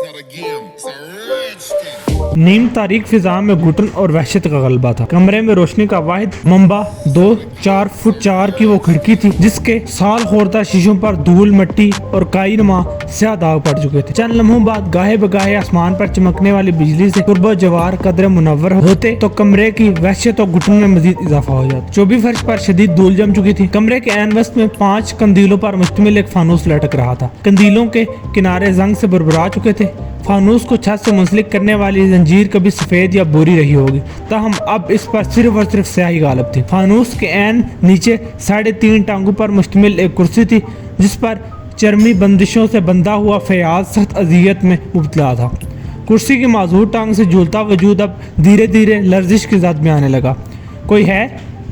not a game, it's a rich thing. नीम तारीख फिजा में घुटन और वहशत का गलबा था। कमरे में रोशनी का वाहिद मंबा 2-4 फुट 4 की वो खिड़की थी जिसके साल खोरदा शीशों पर धूल मिट्टी और काई नुमा स्याह दाग पड़ चुके थे। चंद लम्हों बाद गाहे बगाहे आसमान पर चमकने वाली बिजली से तुर्बो जवार कदरे मुनव्वर होते तो कमरे की वहशत और घुटन में मजीद इजाफा हो जाता। चौबी फर्श पर शदीद धूल जम चुकी थी। कमरे के ऐन वस्त में 5 कंदीलों पर मुश्तमिल एक फानूस लटक रहा था। कंदीलों के किनारे जंग से बुरबुरा चुके थे। फानूस को छत से मुंसलिक करने वाली जंजीर कभी सफेद या बोरी रही होगी, ताहम अब इस पर सिर्फ और सिर्फ स्याही गालिब थी। फानूस के ऐन नीचे 3.5 टांगों पर मुश्तमिल एक कुर्सी थी जिस पर चरमी बंदिशों से बंधा हुआ फयाज सख्त अजियत में मुब्तला था। कुर्सी की माजूर टांग से झूलता वजूद अब धीरे धीरे लर्जिश की ज़द में आने लगा। कोई है,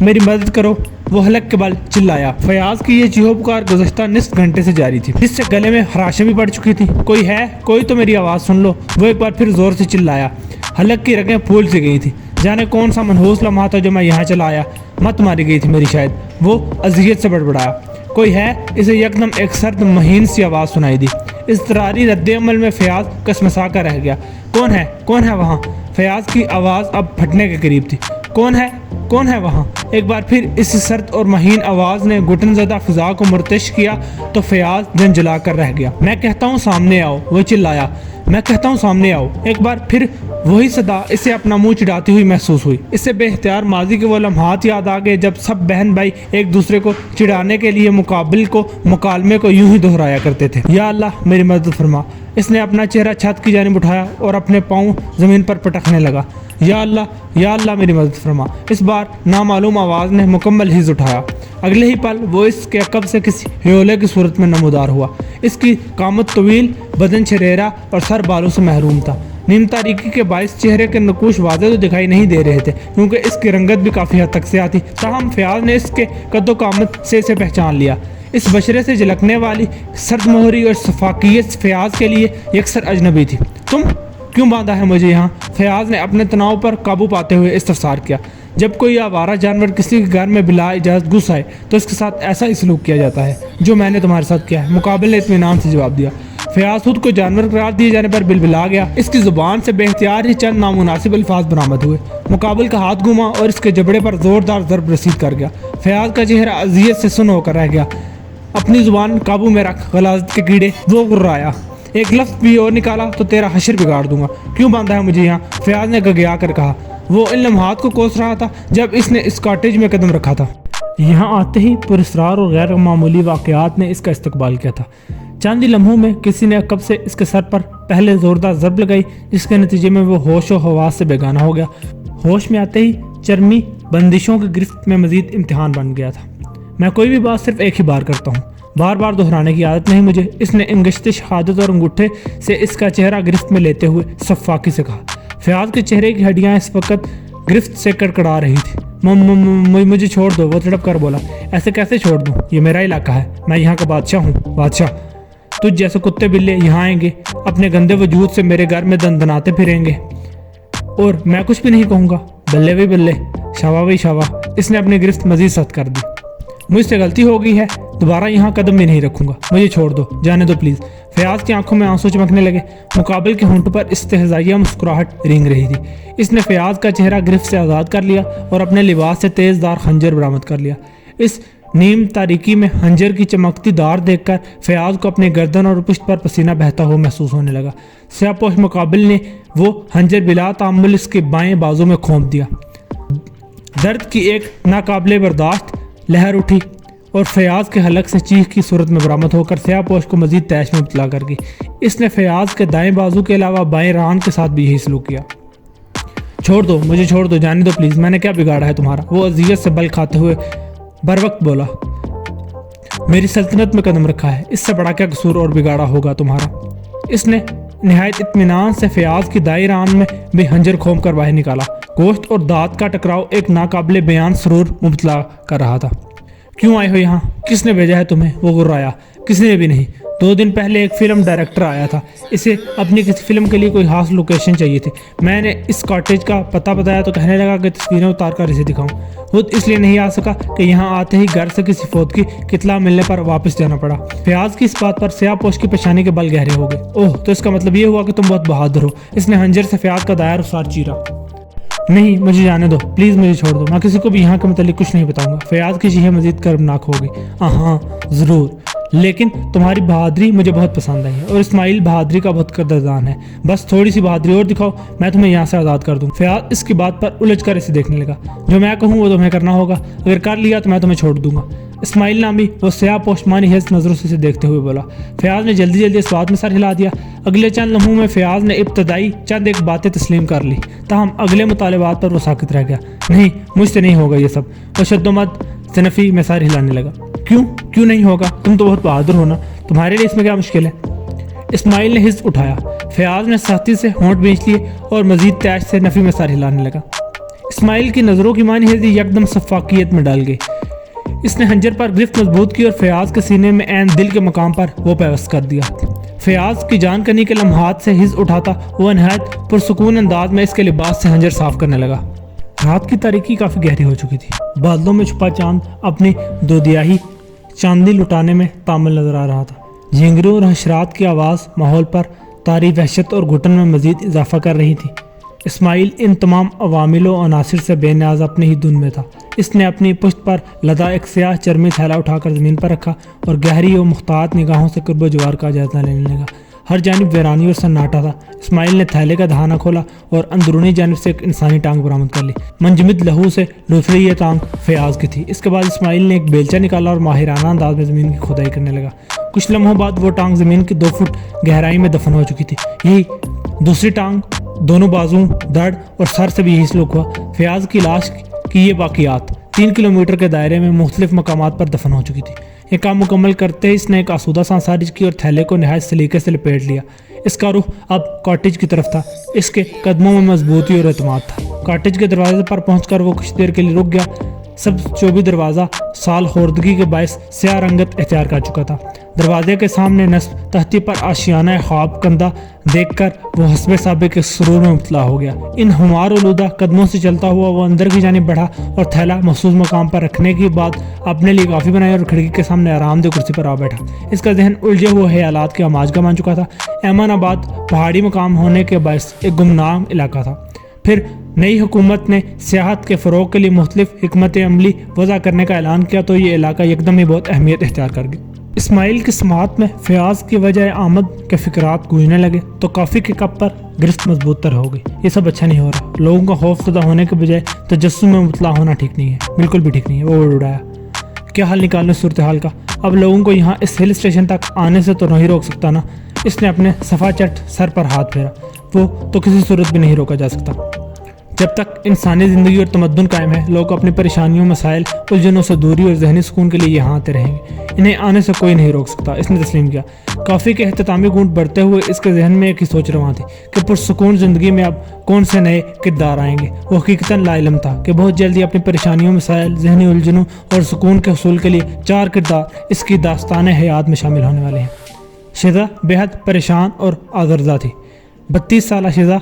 मेरी मदद करो, वो हलक के बल चिल्लाया। फयाज की ये चीहो पुकार गुज़श्ता निस्फ घंटे से जारी थी, जिससे गले में खराशें भी पड़ चुकी थी। कोई है, कोई तो मेरी आवाज़ सुन लो, वो एक बार फिर जोर से चिल्लाया। हलक की रगें फूल सी गई थी। जाने कौन सा मनहूस लम्हा था जो मैं यहाँ चला आया। मत मारी गई थी मेरी शायद, वो अजियत से बड़बड़ाया। कोई है, इसे यकदम एक सर्द महीन सी आवाज़ सुनाई दी। इज़्तिरारी रद्द-ए-अमल में फयाज कसमसा कर रह गया। कौन है, कौन है वहाँ? फयाज की आवाज़ अब फटने के करीब थी। कौन है, कौन है वहाँ? एक बार फिर इस सर्द और महीन आवाज़ ने घुटन ज़दा फिजा को मुर्तश किया तो फयाज झंझला कर रह गया। मैं कहता हूँ सामने आओ, वो चिल्लाया। मैं कहता हूँ सामने आओ। एक बार फिर वही सदा इसे अपना मुंह चिढ़ाती हुई महसूस हुई। इससे बेख्तियार माजी के वो लम्हात याद आ गए जब सब बहन भाई एक दूसरे को चिढ़ाने के लिए मुकालमे को यूं ही दोहराया करते थे। या अल्लाह मेरी मदद फरमा। इसने अपना चेहरा छत की जानिब उठाया और अपने पाँव ज़मीन पर पटकने लगा। या अल्लाह मेरी मदद फरमा। इस बार नामालूम आवाज़ ने मुकम्मल हिज़ उठाया। अगले ही पल वो इसके अकब से किसी ह्योले की सूरत में नमूदार हुआ। इसकी कामत तवील, बदन शरेरा और सर बालों से महरूम था। नीम तारीकी के बाइस चेहरे के नकूश वाज़े तो दिखाई नहीं दे रहे थे क्योंकि इसकी रंगत भी काफ़ी हद तक स्याह थी। ताहम फयाज ने इसके कद्दो कामत से इसे पहचान लिया। इस बशरे से झलकने वाली सर्द मोहरी और सफाकियत फयाज के लिए यकसर अजनबी थी। तुम क्यों बांधा है मुझे यहाँ? फयाज ने अपने तनाव पर काबू पाते हुए इस्तफसार किया। जब कोई आवारा जानवर किसी के घर में बिला इजाज़त घुस आए तो इसके साथ ऐसा ही सलूक किया जाता है जो मैंने तुम्हारे साथ किया है। मुकाबिल ने इत्मीनान से जवाब दिया। फयाज खुद को जानवर करार दिए जाने पर बिलबिला गया। इसकी ज़ुबान से बेख्तियार ही चंद नामुनासिब अल्फाज बरामद हुए। मुकाबिल का हाथ घुमा और इसके जबड़े पर ज़ोरदार ज़रब रसीद कर गया। फयाज का चेहरा अजियत से सुन्न होकर रह गया। अपनी ज़ुबान काबू में रख गलाज़त के कीड़े, वो गुर्राया। एक लफ्ज़ भी और निकाला तो तेरा हशर बिगाड़ दूंगा। क्यों बांधा है मुझे यहाँ? फयाज ने गगया कर कहा। वो इन लम्हात को कोस रहा था जब इसने इस कॉटेज में कदम रखा था। यहाँ आते ही पुरस्रार और गैर मामूली वाक़यात ने इसका इस्तकबाल किया था। चंद ही लम्हों में किसी ने कब से इसके सर पर पहले ज़ोरदार ज़रब लगाई जिसके नतीजे में वो होश और हवास से बेगाना हो गया। होश में आते ही चरमी बंदिशों की गिरफ्त में मज़ीद इम्तिहान बन गया था। मैं कोई भी बात सिर्फ एक ही बार करता हूँ, बार बार दोहराने की आदत नहीं मुझे। इसने इंगश्त शहादत और अंगूठे से इसका चेहरा गिरफ्त में लेते हुए सफ़ाकी से कहा। फयाज के चेहरे की हड्डियां इस वक्त गिरफ्त से कड़कड़ा रही थी। मुझे छोड़ दो, वो तड़प कर बोला। ऐसे कैसे छोड़ दूँ? ये मेरा इलाका है, मैं यहाँ का बादशाह हूँ। बादशाह? तुझ जैसे कुत्ते बिल्ले यहाँ आएंगे, अपने गंदे वजूद से मेरे घर में दंदनाते फिरेंगे और मैं कुछ भी नहीं कहूँगा। बल्ले भी बल्ले, शावा भी शावा। इसने अपनी गिरफ्त मजीद सख्त कर दी। मुझसे गलती हो गई है, दोबारा यहाँ कदम भी नहीं रखूंगा। मुझे छोड़ दो, जाने दो प्लीज़। फयाज की आंखों में आंसू चमकने लगे। मुकाबिल के होंठ पर इस्तेहज़ाइया मुस्कुराहट रेंग रही थी। इसने फयाज का चेहरा गिरफ्त से आज़ाद कर लिया और अपने लिबास से तेज़दार खंजर बरामद कर लिया। इस नीम तारीकी में खंजर की चमकती धार देखकर फयाज को अपने गर्दन और पुश्त पर पसीना बहता हुआ महसूस होने लगा। स्याहपोश मुकाबिल ने वो खंजर बिला तामुल इसके बाएं बाजू में खोंप दिया। दर्द की एक नाकाबिले बर्दाश्त लहर उठी और फयाज के हलक से चीख की सूरत में बरामद होकर स्याहपोश को मजीद तैश में मुब्तला कर गई। इसने फयाज के दाएं बाजू के अलावा बाएं रान के साथ भी यही सलूक किया। छोड़ दो, मुझे छोड़ दो, जाने दो प्लीज़। मैंने क्या बिगाड़ा है तुम्हारा? वो अजियत से बल खाते हुए बर वक्त बोला। मेरी सल्तनत में कदम रखा है, इससे बड़ा क्या कसूर और बिगाड़ा होगा तुम्हारा? इसने नहायत इत्मीनान से फयाज की दाई रान में भी हंजर खोम कर बाहर निकाला। गोश्त और दांत का टकराव एक नाकाबिले बयान सरूर मुब्तला कर रहा था। क्यों आए हो यहाँ? किसने भेजा है तुम्हें? वो गुर्राया। किसी ने भी नहीं, 2 दिन पहले एक फिल्म डायरेक्टर आया था, इसे अपनी किसी फिल्म के लिए कोई खास लोकेशन चाहिए थी। मैंने इस कॉटेज का पता बताया तो कहने लगा कि तस्वीरें उतार कर इसे दिखाऊं। खुद इसलिए नहीं आ सका कि यहाँ आते ही घर से किसी फौत की इत्तला मिलने पर वापस जाना पड़ा। फयाज की इस बात पर स्याहपोश की पेशानी के बल गहरे हो गए। ओह, तो इसका मतलब ये हुआ कि तुम बहुत बहादुर हो। इसने हंजर से फयाज का दायर उसार चीरा। नहीं, मुझे जाने दो, प्लीज़ मुझे छोड़ दो, मैं किसी को भी यहाँ के मतलब कुछ नहीं बताऊंगा। फयाज की चीखें मजीद कर्मनाक हो गई। हाँ ज़रूर, लेकिन तुम्हारी बहादुरी मुझे बहुत पसंद आई है और इस्माइल बहादुरी का बहुत कदरदान है। बस थोड़ी सी बहादुरी और दिखाओ, मैं तुम्हें यहाँ से आज़ाद कर दूँ। फयाज इसकी बात पर उलझ कर इसे देखने लगा। जो मैं कहूँ वो तुम्हें करना होगा, अगर कर लिया तो मैं तुम्हें छोड़ दूंगा। इस्माइल नामी वो स्याहपोश मानी हेज़ नज़रों से देखते हुए बोला। फयाज ने जल्दी जल्दी इस बात में सर हिला दिया। अगले चंद लम्हों में फयाज ने इब्तदाई चंद एक बातें तस्लीम कर ली, ताहम अगले मुतालबात पर वो साकित रह गया। नहीं, मुझसे नहीं होगा ये सब। वो शद्दोमद सनफ़ी में सर हिलाने लगा। क्यों नहीं होगा? तुम तो बहुत बहादुर हो ना, तुम्हारे लिए इसमें क्या मुश्किल है? इस्माइल ने हिस्स उठाया। फयाज ने सख्ती से होंठ बेच लिए और मजीद तैश से नफ़ी में सर हिलाने लगा। इस्माइल की नज़रों की मानी हेज़ी यकदम सफाकियत में डाल गई। इसने हंजर पर गिरफ्त मजबूत की और फयाज के सीने में ऐन दिल के मकाम पर वो पैवस्त कर दिया। फयाज की जान करने के लम्हात से हिज उठाता वो नहायत पुरसुकून अंदाज में इसके लिबास से हंजर साफ करने लगा। रात की तारीकी काफ़ी गहरी हो चुकी थी। बादलों में छुपा चांद अपनी दोदियाही चांदनी लुटाने में तामल नजर आ रहा था। झिंगरों और हशरात की आवाज़ माहौल पर तारी वहशत और घुटन में मजीद इजाफा कर रही थी। इस्माइल इन तमाम अवामिलों और अनासिर से बेनियाज अपनी ही धुन में था। इसने अपनी पुश्त पर लदा एक स्याह चरमी थैला उठाकर ज़मीन पर रखा और गहरी और मुख्तात निगाहों से कुर्ब जवार का जायजा लेने लगा। हर जानिब वीरानी और सन्नाटा था। इस्माइल ने थैले का दहाना खोला और अंदरूनी जानिब से एक इंसानी टांग बरामद कर ली। मंजमिद लहू से लुथरी ये टांग फयाज की थी। इसके बाद इस्माइल ने एक बेलचा निकाला और माहिराना अंदाज में ज़मीन की खुदाई करने लगा। कुछ लम्हों बाद वो टांग ज़मीन की 2 फुट गहराई में दफन हो चुकी थी। यही दूसरी टांग, दोनों बाजुओं, धड़ और सर से भी यही सलूक हुआ। फयाज की लाश की ये बाकियात 3 किलोमीटर के दायरे में मुख्तलिफ मकामात पर दफन हो चुकी थी। ये काम मुकम्मल करते ही इसने एक आसूदा सांस खारिज की और थैले को नहायत सलीके से लपेट लिया। इसका रुख अब कॉटेज की तरफ था। इसके कदमों में मजबूती और एतमाद था। कॉटेज के दरवाजे पर पहुंचकर वो कुछ देर के लिए रुक गया। सब चौबी दरवाज़ा साल खोर्दगी के बायस स्याह रंगत इख्तियार कर चुका था। दरवाजे के सामने नस्ब तख्ती पर आशियाना ख्वाब कंदा देखकर वो हस्बे साबे के सुरूर में मुबतला हो गया। इन हुमार उलूदा कदमों से चलता हुआ वो अंदर की जानिब बढ़ा और थैला मखसूस मकाम पर रखने के बाद अपने लिए काफ़ी बनाई और खिड़की के सामने आरामदेह कुर्सी पर आ बैठा। इसका जहन उलझे हुए ख्यालात के अमाज का मान चुका था। एमानाबाद पहाड़ी मकाम होने के बायस एक गुमनाम इलाका था। फिर नई हुकूमत ने सियाहत के फ़रोग के लिए मुख्तलिफ हिकमत अमली वज़ा करने का ऐलान किया तो ये इलाका एकदम ही बहुत अहमियत इख्तियार कर गया। इस्माइल की समात में फयाज की वजह आमद के फिक्रात गूंजने लगे तो कॉफ़ी के कप पर गिरफ्त मजबूत तर हो गई। ये सब अच्छा नहीं हो रहा। लोगों का खौफ ज़दा होने के बजाय तजस्सुम में मुतला होना ठीक नहीं है, बिल्कुल भी ठीक नहीं है। वो उड़ाया। क्या हल निकालने सूरत हाल का? अब लोगों को यहाँ इस हिल स्टेशन तक आने से तो नहीं रोक सकता ना। इसने अपने सफ़ा चट सर पर हाथ फेरा। वो तो किसी सूरत भी नहीं रोका जा सकता। जब तक इंसानी ज़िंदगी और तमद्दुन कायम है, लोग अपनी परेशानियों, मसाइल, उलझनों से दूरी और जहनी सुकून के लिए यहाँ आते रहेंगे। इन्हें आने से कोई नहीं रोक सकता। इसने तस्लीम किया। कॉफ़ी के एहतमामी घूंट बढ़ते हुए इसके जहन में एक ही सोच रवा थी कि पुरसुकून ज़िंदगी में अब कौन से नए किरदार आएंगे। वो हकीकतन लाइलम था कि बहुत जल्दी अपनी परेशानियों, मसाइल, जहनी उलझनों और सुकून के हसूल के लिए 4 किरदार इसकी दास्तान हयात में शामिल होने वाले हैं। शिज़ा बेहद परेशान और आज़रदा थी। 32 साल शिज़ा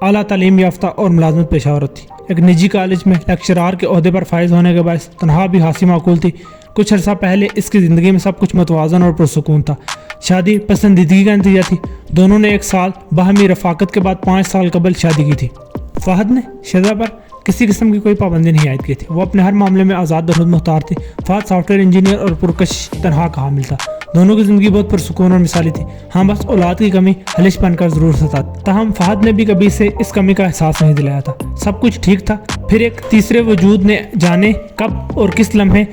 आला तालीम याफ्ता और मुलाजमत पेशा औरत थी। एक निजी कॉलेज में लेक्चरार के ओहदे पर फायज होने के बायस तनहा भी हासी माकूल थी। कुछ अर्सा पहले इसकी ज़िंदगी में सब कुछ मतवाज़न और पुरसुकून था। शादी पसंदीदगी का नतीजा थी। दोनों ने 1 साल बाहमी रफाकत के बाद 5 साल कबल शादी की थी। फ़हद ने शिज़ा पर किसी किस्म की कोई पाबंदी नहीं आयद की थी। वो अपने हर मामले में आज़ाद और खुद मुख्तार थी। फ़हद सॉफ्टवेयर इंजीनियर और पुरकश तनहा का हामिल था। दोनों की ज़िंदगी बहुत पुरसुकून और मिसाली थी। हाँ, बस औलाद की कमी हलिश बनकर ज़रूर सताती। ताहम फ़हद ने भी कभी से इस कमी का एहसास नहीं दिलाया था। सब कुछ ठीक था। फिर एक तीसरे वजूद ने जाने कब और किस लम्हे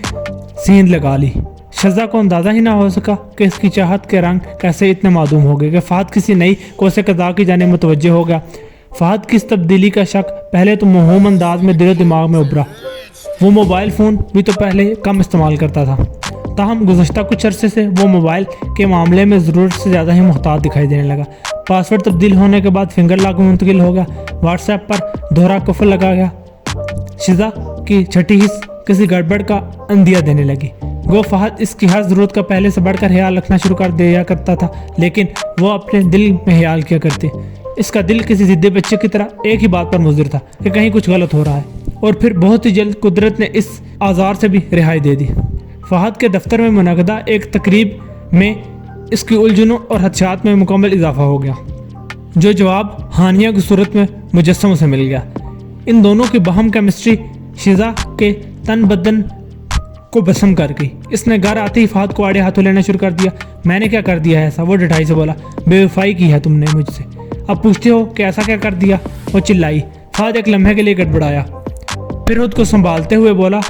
सींध लगा ली। शिज़ा को अंदाज़ा ही ना हो सका कि इसकी चाहत के रंग कैसे इतने मादूम हो गए कि फ़हद किसी नई कोसे कज़ा की जाने मुतवज्जे हो गया। फ़हद की इस तब्दीली का शक पहले तो मोहम अंदाज में दिल दिमाग में उभरा। वो मोबाइल फ़ोन भी तो पहले कम इस्तेमाल करता था। ताहम गुज़श्ता कुछ अरसे से वो मोबाइल के मामले में ज़रूरत से ज़्यादा ही मुहतात दिखाई देने लगा। पासवर्ड तब्दील होने के बाद फिंगर लॉक मुंतकिल हो गया। व्हाट्सएप पर दोहरा कुफल लगा गया। शिज़ा की छठी हिस्स किसी गड़बड़ का अंदिया देने लगी। गो फहद इसकी हर ज़रूरत का पहले से बढ़कर ख्याल रखना शुरू कर दिया करता था, लेकिन वो अपने दिल में ख्याल किया करते। इसका दिल किसी ज़िद्दी बच्चे की तरह एक ही बात पर मुज़र था कि कहीं कुछ गलत हो रहा है, और फिर बहुत ही जल्द कुदरत ने इस आज़ार से भी रिहाई दे दी। फहद के दफ्तर में मुनक़दा एक तकरीब में इसकी उलझनों और हदशात में मुकम्मल इजाफा हो गया, जो जवाब हानिया की सूरत में मुजस्सम से मिल गया। इन दोनों की बाहम केमिस्ट्री शिजा के तन बदन को बसम कर गई। इसने घर आते ही फहद को आड़े हाथों लेना शुरू कर दिया। मैंने क्या कर दिया है ऐसा? वो डटाई से बोला। बेवफाई की है तुमने मुझसे, अब पूछते हो कि ऐसा क्या कर दिया? वो चिल्लाई। फहद एक लम्हे के लिए गड़बड़ाया, फिर खुद को संभालते हुए बोला,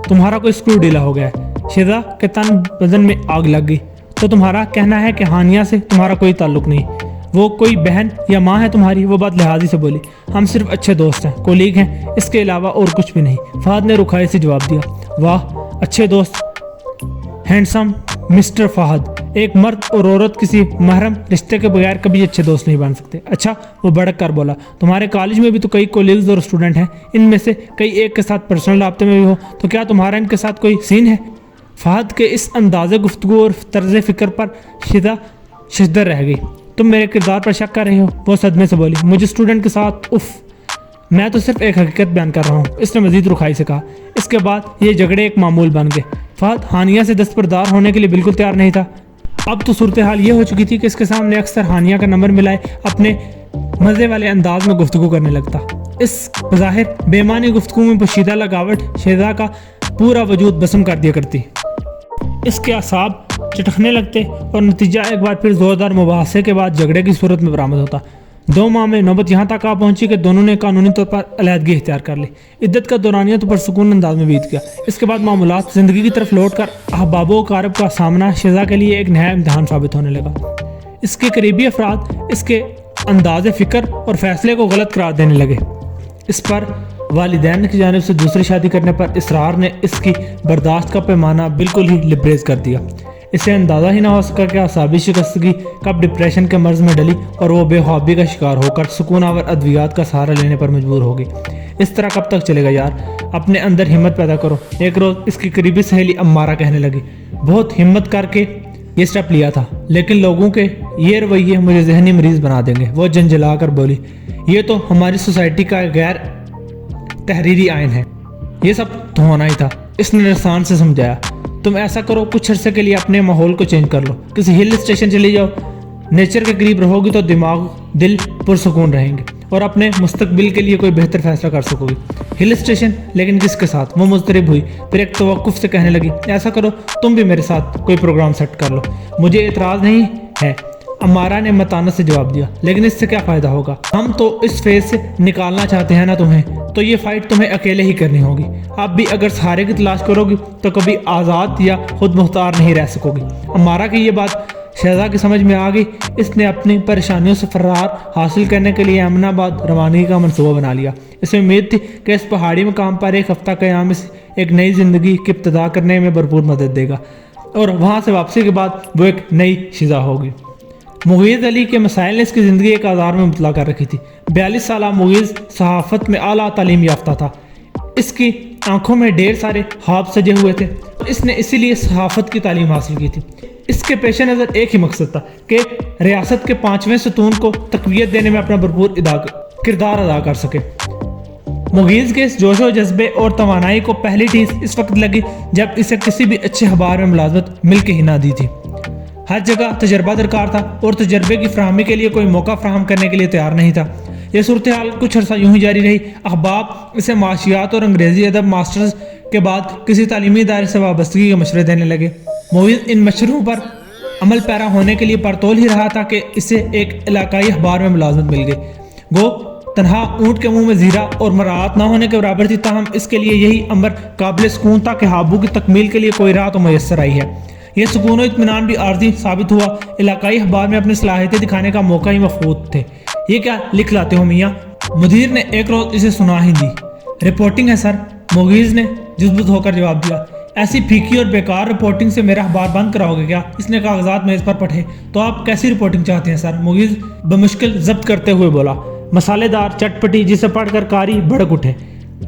तुम्हारा कोई स्क्रू ढीला हो गया है। शिजा के तन बदन में आग लग गई। तो तुम्हारा कहना है कि हानिया से तुम्हारा कोई ताल्लुक नहीं, वो कोई बहन या माँ है तुम्हारी? वो बात लिहाजी से बोली। हम सिर्फ अच्छे दोस्त हैं, कोलीग हैं, इसके अलावा और कुछ भी नहीं। फहद ने रुखाई से जवाब दिया। वाह, अच्छे दोस्त, हैंडसम मिस्टर फहद। एक मर्द और औरत किसी महरम रिश्ते के बगैर कभी अच्छे दोस्त नहीं बन सकते। अच्छा, वो भड़क कर बोला, तुम्हारे कॉलेज में भी तो कई कोलीग्स और स्टूडेंट हैं, इनमें से कई एक के साथ पर्सनल राब्ते में भी हो, तो क्या तुम्हारा इनके साथ कोई सीन है? फहद के इस अंदाज़े गुफ्तगू और तर्ज फ़िक्र पर शिदा शिद्दत रह गई। तुम मेरे किरदार पर शक कर रहे हो? वो सदमे से बोली। मुझे स्टूडेंट के साथ? उफ, मैं तो सिर्फ एक हकीकत बयान कर रहा हूँ, इसने मजीद रुखाई से कहा। इसके बाद ये झगड़े एक मामूल बन गए। फहद हानिया से दस्तबरदार होने के लिए बिल्कुल तैयार नहीं था। अब तो सूरत हाल ये हो चुकी थी कि इसके सामने अक्सर हानिया का नंबर मिलाए अपने मज़े वाले अंदाज में गुफ्तगू करने लगता। इस ज़ाहिर बेमानी गुफ्तगू में पोशीदा लगावट शिजा का पूरा वजूद बसम कर दिया करती। इसके असाब चटकने लगते और नतीजा एक बार फिर ज़ोरदार मुबाहसे के बाद झगड़े की सूरत में बरामद होता। 2 माह में नौबत यहाँ तक आ पहुंची कि दोनों ने कानूनी तौर पर अलहदगी इख्तियार कर ली। इद्दत का दौरानिया तो परसुकून अंदाज में बीत गया। इसके बाद मामूलात ज़िंदगी की तरफ लौट कर अहबाबो कारब का सामना शिजा के लिए एक नया इम्तहान साबित होने लगा। इसके करीबी अफराद इसके अंदाज़ फ़िक्र और फैसले को गलत करार देने लगे। इस पर वालिदैन की जानिब से दूसरी शादी करने पर इसरार ने इसकी बर्दाश्त का पैमाना बिल्कुल ही लिब्रेज कर दिया। इसे अंदाज़ा ही ना हो सका कि असाबी शिकस्तगी कब डिप्रेशन के मर्ज में डली और वो बेख्वाबी का शिकार होकर सुकून आवर अद्वियात का सहारा लेने पर मजबूर हो गई। इस तरह कब तक चलेगा यार? अपने अंदर हिम्मत पैदा करो। एक रोज़ इसकी करीबी सहेली अम्मारा कहने लगी, बहुत हिम्मत करके ये स्टेप लिया था, लेकिन लोगों के ये रवैये मुझे जहनी मरीज बना देंगे। वो झंझला कर बोली, ये तो हमारी सोसाइटी का गैर तहरीरी आइन है, ये सब तो होना ही था। इसने रसान से समझाया, तुम ऐसा करो, कुछ अरसे के लिए अपने माहौल को चेंज कर लो, किसी हिल स्टेशन चले जाओ, नेचर के करीब रहोगी तो दिमाग दिल पुरसुकून रहेंगे और अपने मुस्तकबिल के लिए कोई बेहतर फैसला कर सकोगी। हिल स्टेशन, लेकिन किसके साथ? वो मुस्तरब हुई, फिर एक तवक्कुफ से कहने लगी, ऐसा करो तुम भी मेरे साथ कोई प्रोग्राम सेट कर लो, मुझे एतराज़ नहीं है। अम्मारा ने मतानत से जवाब दिया, लेकिन इससे क्या फ़ायदा होगा? हम तो इस फेज से निकालना चाहते हैं ना तुम्हें, तो ये फ़ाइट तुम्हें अकेले ही करनी होगी। आप भी अगर सहारे की तलाश करोगी तो कभी आज़ाद या खुद मुख्तार नहीं रह सकोगी। अम्मारा की ये बात शहज़ा की समझ में आ गई। इसने अपनी परेशानियों से फरार हासिल करने के लिए अमनाबाद रवानगी का मनसूबा बना लिया। इसे उम्मीद थी कि इस पहाड़ी मकाम पर एक हफ्ता क़याम एक नई ज़िंदगी की इब्तिदा करने में भरपूर मदद देगा और वहाँ से वापसी के बाद वो एक नई शिजा होगी। मुग़ीज़ अली के मसाइल ने इसकी ज़िंदगी एक आज़ार में मुबतला कर रखी थी। 42 साल मुग़ीज़ सहाफ़त में आला तालीम याफ्ता था। इसकी आंखों में ढेर सारे ख्वाब सजे हुए थे। इसने इसीलिए सहाफ़त की तालीम हासिल की थी। इसके पेश नज़र एक ही मकसद था कि रियासत के 5वें सतून को तक़वियत देने में अपना भरपूर किरदार अदा कर सके। मुग़ीज़ के इस जोशो जज्बे और तवानाई को पहली चीज़ इस वक्त लगी जब इसे किसी भी अच्छे अखबार में मुलाज़मत मिल के ही ना दी थी। हर जगह तजर्बा दरकार था और तजर्बे की फराहमी के लिए कोई मौका फराहम करने के लिए तैयार नहीं था। यह सूरत हाल कुछ अर्सा यूं ही जारी रही। अहबाब इसे माशियात और अंग्रेज़ी अदब मास्टर्स के बाद किसी तालीमी इदारे से वाबस्तगी के मशवरे देने लगे। मुग़ीज़ इन मशवरों पर अमल पैरा होने के लिए परतोल ही रहा था कि इसे एक इलाकाई अखबार में मुलाजमत मिल गई। वो तनहा ऊँट के मुंह में जीरा और मराहत ना होने के बराबर थी। ताहम इसके लिए यही अमर काबिल सुकून था कि हाबू की तकमील के लिए कोई राह तो मैसर आई है। यह सुकून और इत्मीनान भी आर्जी साबित हुआ। इलाकाई अखबार में अपनी सलाहियतें दिखाने का मौका ही मफूद थे। ये क्या लिख लाते हो मियाँ? मुदीर ने एक रोज़ इसे सुना ही दी। रिपोर्टिंग है सर, मुग़ीज़ ने जुज़बुत होकर जवाब दिया। ऐसी फीकी और बेकार रिपोर्टिंग से मेरा अखबार बंद कराओगे क्या? इसने कागजात मेज़ पर पढ़े। तो आप कैसी रिपोर्टिंग चाहते हैं सर? मुग़ीज़ बमुश्किल जब्त करते हुए बोला। मसालेदार, चटपटी, जिसे पढ़कर कारी भड़क उठे।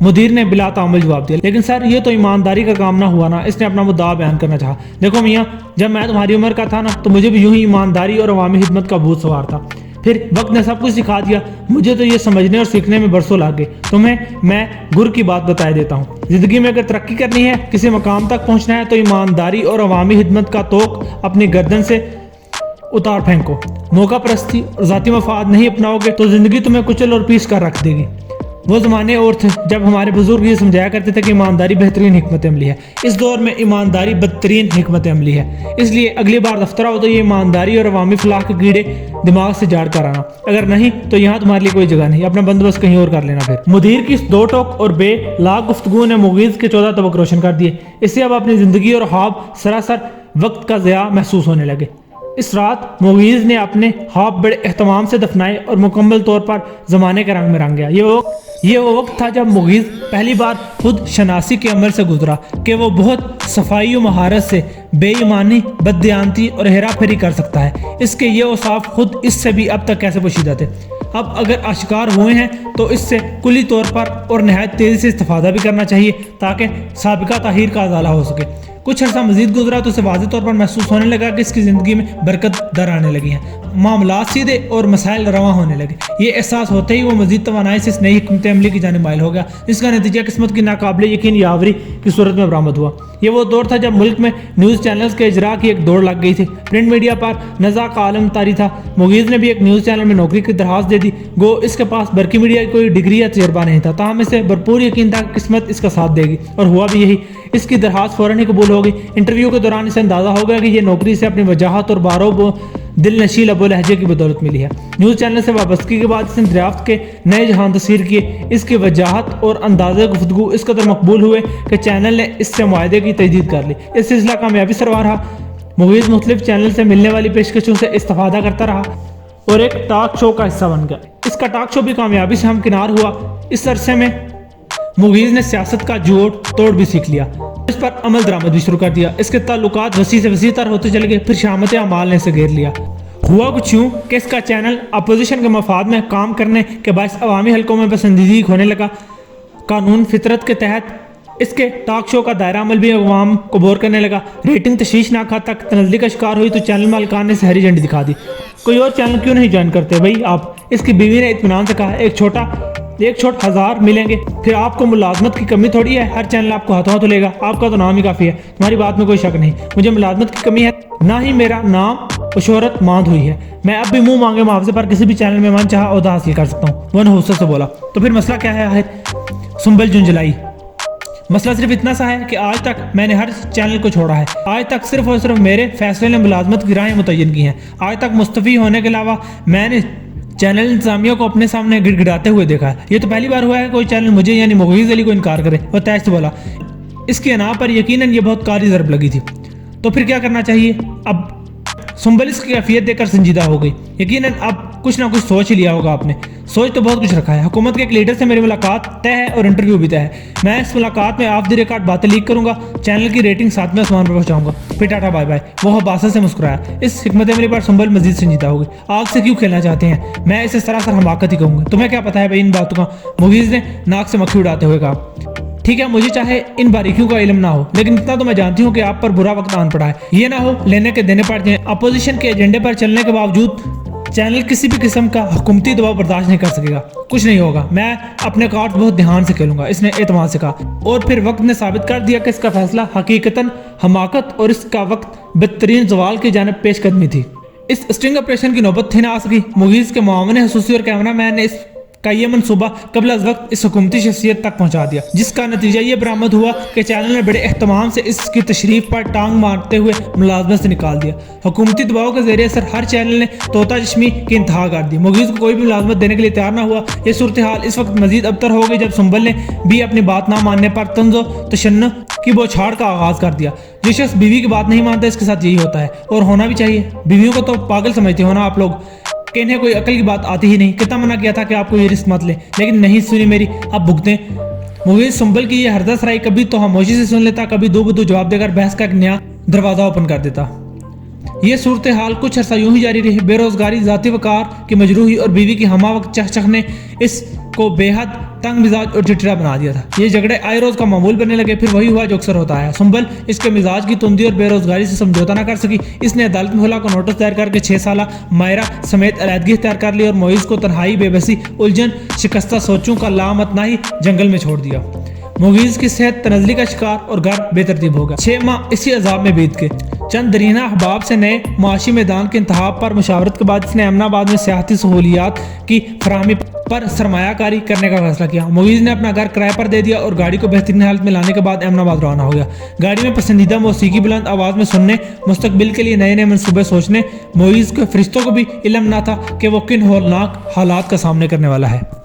مدیر نے بلا تعامل جواب دیا، لیکن سر یہ تو ایمانداری کا کام نہ ہوا نا۔ اس نے اپنا مدعا بیان کرنا چاہا۔ دیکھو میاں، جب میں تمہاری عمر کا تھا نا تو مجھے بھی یوں ہی ایمانداری اور عوامی خدمت کا بھوت سوار تھا، پھر وقت نے سب کچھ سکھا دیا۔ مجھے تو یہ سمجھنے اور سیکھنے میں برسوں لگ گئے۔ تمہیں میں گر کی بات بتا دیتا ہوں، زندگی میں اگر ترقی کرنی ہے، کسی مقام تک پہنچنا ہے، تو ایمانداری اور عوامی خدمت کا توق اپنی گردن سے اتار پھینکو۔ موقع پرستی اور ذاتی مفاد نہیں اپناؤ گے تو زندگی تمہیں کچل اور پیس کر رکھ دے گی۔ وہ زمانے اور تھے جب ہمارے بزرگ یہ سمجھایا کرتے تھے کہ ایمانداری بہترین حکمت عملی ہے۔ اس دور میں ایمانداری بدترین حکمت عملی ہے۔ اس لیے اگلی بار دفتر آؤ تو یہ ایمانداری اور عوامی فلاح کے کیڑے دماغ سے جاڑ کر آنا، اگر نہیں تو یہاں تمہارے لیے کوئی جگہ نہیں، اپنا بندوبست کہیں اور کر لینا۔ پھر مدیر کی اس دو ٹوک اور بے لاگ گفتگو نے مغیث کے 14 طبق روشن کر دیے۔ اس سے اب اپنی زندگی اور خواب سراسر وقت کا ضیاع محسوس ہونے لگے۔ اس رات مغیث نے اپنے خواب بڑے اہتمام سے دفنائے اور مکمل طور پر زمانے کے رنگ میں رنگ گیا۔ یہ وہ وقت تھا جب مغیث پہلی بار خود شناسی کے عمل سے گزرا کہ وہ بہت صفائی و مہارت سے بے ایمانی، بددیانتی اور ہیرا پھیری کر سکتا ہے۔ اس کے یہ اوصاف خود اس سے بھی اب تک کیسے پوشیدہ تھے، اب اگر آشکار ہوئے ہیں تو اس سے کلی طور پر اور نہایت تیزی سے استفادہ بھی کرنا چاہیے تاکہ سابقہ تاخیر کا ازالہ ہو سکے۔ کچھ عرصہ مزید گزرا تو اسے واضح طور پر محسوس ہونے لگا کہ اس کی زندگی میں برکت در آنے لگی ہیں، معاملات سیدھے اور مسائل رواں ہونے لگے۔ یہ احساس ہوتے ہی وہ مزید توانائی سے اس نئی حکمت عملی کی جانب مائل ہو گیا، جس کا نتیجہ قسمت کی ناقابل یقین یاوری کی صورت میں برآمد ہوا۔ یہ وہ دور تھا جب ملک میں نیوز چینلز کے اجراء کی ایک دوڑ لگ گئی تھی، پرنٹ میڈیا پر نزاع کا عالم طاری تھا۔ مغیث نے بھی ایک نیوز چینل میں نوکری کی درخواست دے دی، گو اس کے پاس برقی میڈیا کی کوئی ڈگری یا تجربہ نہیں تھا، تاہم اسے بھرپور یقین تھا کہ قسمت اس کا ساتھ دے گی، اور ہوا بھی یہی۔ اس کی درخواست فوراً ہی قبول ہو گئی۔ انٹرویو کے دوران اسے اندازہ ہو گیا کہ یہ نوکری سے اپنی وجاہت اور بارو دل نشی لب و لہجے کی بدولت ملی ہے۔ نیوز چینل سے وابستگی کے بعد اس نے دریافت کے نئے جہان تصویر کیے۔ اس کی وجاہت اور انداز گفتگو اس قدر مقبول ہوئے کہ چینل نے اس سے معاہدے کی تجدید کر لی۔ اس سلسلہ کامیابی سروا رہا۔ مغیث مختلف چینل سے ملنے والی پیشکشوں سے استفادہ کرتا رہا اور ایک ٹاک شو کا حصہ بن گیا۔ اس کا ٹاک شو بھی کامیابی سے ہمکنار ہوا۔ اس عرصے میں مغیث نے سیاست کا جوڑ توڑ بھی سیکھ لیا، اس پر عمل درآمد بھی شروع کر دیا۔ اس کے تعلقات وسیع سے وسیع تر ہوتے چلے گئے، پھر شامت اعمال نے اسے گھیر لیا۔ ہوا کچھ یوں کہ اس کا چینل اپوزیشن کے مفاد میں کام کرنے کے باعث عوامی حلقوں میں پسندیدگی ہونے لگا۔ قانون فطرت کے تحت اس کے ٹاک شو کا دائرہ عمل بھی عوام کو بور کرنے لگا۔ ریٹنگ تشویشناک حد تک تنزلی کا شکار ہوئی تو چینل مالکان نے اسے ہری جھنڈی دکھا دی۔ کوئی اور چینل کیوں نہیں جوائن کرتے بھائی آپ؟ اس کی بیوی نے اطمینان سے کہا۔ ایک چھوٹ 1000 ملیں گے، پھر آپ کو ملازمت کی کمی تھوڑی ہے، ہر چینل آپ کو ہاتھوں ہاتھ لے گا، آپ کا تو نام ہی کافی ہے۔ تمہاری بات میں کوئی شک نہیں، مجھے ملازمت کی کمی ہے، نہ ہی میرا نام و شہرت ماند ہوئی ہے۔ میں اب بھی منہ مانگے معاوضے پر کسی بھی چینل میں من چاہا عہدہ حاصل کر سکتا ہوں۔ وہ نحوست سے بولا۔ تو پھر مسئلہ کیا ہے آخر؟ سنبل جنجلائی۔ مسئلہ صرف اتنا سا ہے کہ آج تک میں نے ہر چینل کو چھوڑا ہے، آج تک صرف اور صرف میرے فیصلے نے ملازمت کی راہیں متعین کی ہیں، آج تک مستفی ہونے کے علاوہ میں نے چینل انتظامیہ کو اپنے سامنے گڑ گڑاتے ہوئے دیکھا ہے۔ یہ تو پہلی بار ہوا ہے کوئی چینل مجھے یعنی مغیث علی کو انکار کرے۔ وہ تیز سے بولا۔ اس کی انا پر یقیناً یہ بہت کاری ضرب لگی تھی۔ تو پھر کیا کرنا چاہیے؟ اب سنبل اس کی کیفیت دیکھ کر سنجیدہ ہو گئی۔ یقیناً اب کچھ نہ کچھ سوچ ہی لیا ہوگا آپ نے۔ سوچ تو بہت کچھ رکھا ہے۔ حکومت کے ایک لیڈر سے میری ملاقات طے ہے اور انٹرویو بھی طے ہے۔ میں اس ملاقات میں آف دی ریکارڈ باتیں لیک کروں گا، چینل کی ریٹنگ 7ویں آسمان پر پہنچاؤں گا، پھر ٹاٹا بائے بائے۔ وہ حباست سے مسکرایا۔ اس حکمت عملی پر سنبل مزید سنجیدہ ہو گئی۔ آگ سے کیوں کھیلنا چاہتے ہیں؟ میں اسے سراسر حماقت ہی کہوں گا۔ تمہیں کیا پتا ہے بھائی ان باتوں کا؟ مغیث نے ناک سے مکھی اڑاتے ہوئے کہا۔ ٹھیک ہے، مجھے چاہے ان باریکیوں کا علم نہ ہو، لیکن اتنا تو میں جانتی ہوں کہ آپ پر برا وقت آن پڑا ہے۔ یہ نہ ہو لینے کے دینے پڑ جائیں۔ اپوزیشن کے ایجنڈے پر چلنے کے باوجود چینل کسی بھی قسم کا حکومتی دباؤ برداشت نہیں کر سکے گا۔ کچھ نہیں ہوگا، میں اپنے کارڈ بہت دھیان سے کھیلوں گا، اس نے اعتماد سے کہا۔ اور پھر وقت نے ثابت کر دیا کہ اس کا فیصلہ حقیقتاً حماقت اور اس کا وقت بدترین زوال کی جانب پیش قدمی تھی۔ اس اسٹنگ آپریشن کی نوبت تھی نہ آ سکی۔ مغیث کے معاون خصوصی اور کیمرہ مین نے اس کا یہ منصوبہ قبل از وقت اس حکومتی شخصیت تک پہنچا دیا، جس کا نتیجہ یہ برآمد ہوا کہ چینل نے بڑے اہتمام سے اس کی تشریف پر ٹانگ مارتے ہوئے ملازمت سے نکال دیا۔ حکومتی دباؤ کے زیر اثر ہر چینل نے طوطا چشمی کی انتہا کر دی۔ مغیث کو کوئی بھی ملازمت دینے کے لیے تیار نہ ہوا۔ یہ صورتحال اس وقت مزید ابتر ہو گئی جب سنبل نے بھی اپنی بات نہ ماننے پر طنز و تشنع کی بوچھاڑ کا آغاز کر دیا۔ جو شخص بیوی کی بات نہیں مانتا اس کے ساتھ یہی ہوتا ہے، اور ہونا بھی چاہیے۔ بیویوں کو تو پاگل سمجھتے ہو نا آپ لوگ کہ انہیں کوئی عقل کی بات آتی ہی نہیں۔ کتنا منع کیا تھا کہ آپ کو یہ رسک مت لیں، لیکن نہیں سنی میری، اب بھگتیں۔ مغیث سنبل کی یہ ہردہ سرائی کبھی تو خاموشی سے سن لیتا، کبھی دو بدو جواب دے کر بحث کا ایک نیا دروازہ اوپن کر دیتا۔ یہ صورتحال کچھ عرصہ یوں ہی جاری رہی۔ بے روزگاری، ذاتی وقار کی مجروحی اور بیوی کی ہمہ وقت چہ چکھنے اس کو बेहद तंग मिजाज और चिड़चिड़ा बना दिया था। ये झगड़े आए रोज का मामूल बनने लगे। फिर वही हुआ जो अक्सर होता है। सुंबल इसके मिजाज की तुंदी और बेरोजगारी से समझौता न कर सकी। इसने अदालत में हुला को नोटिस दायर करके 6 साल मायरा समेत अलहदगी इख्तियार कर ली और मोइज को तन्हाई, बेबसी, उलझन, शिकस्ता सोचों का लामतनाही जंगल में छोड़ दिया। मुगीज की सेहत तनजली का शिकार और घर बेतरतीब हो गया। 6 माह इसी अजाब में बीत गए। चंद दरीना अहबाब से नए माशी मैदान के इंतखाब पर मुशावरत के बाद इसने अमनाबाद में सियाहती सहूलियात की फराहमी पर सरमायाकारी करने का फैसला किया। मुगीज ने अपना घर किराए पर दे दिया और गाड़ी को बेहतरीन हालत में लाने के बाद अहमदाबाद रवाना हो गया। गाड़ी में पसंदीदा मौसीकी बुलंद आवाज में सुनने, मुस्तकबिल के लिए नए नए मंसूबे सोचने, मुगीज के फरिश्तों को भी इल्म ना था कि वो किन होलनाक हालात का सामना करने वाला है।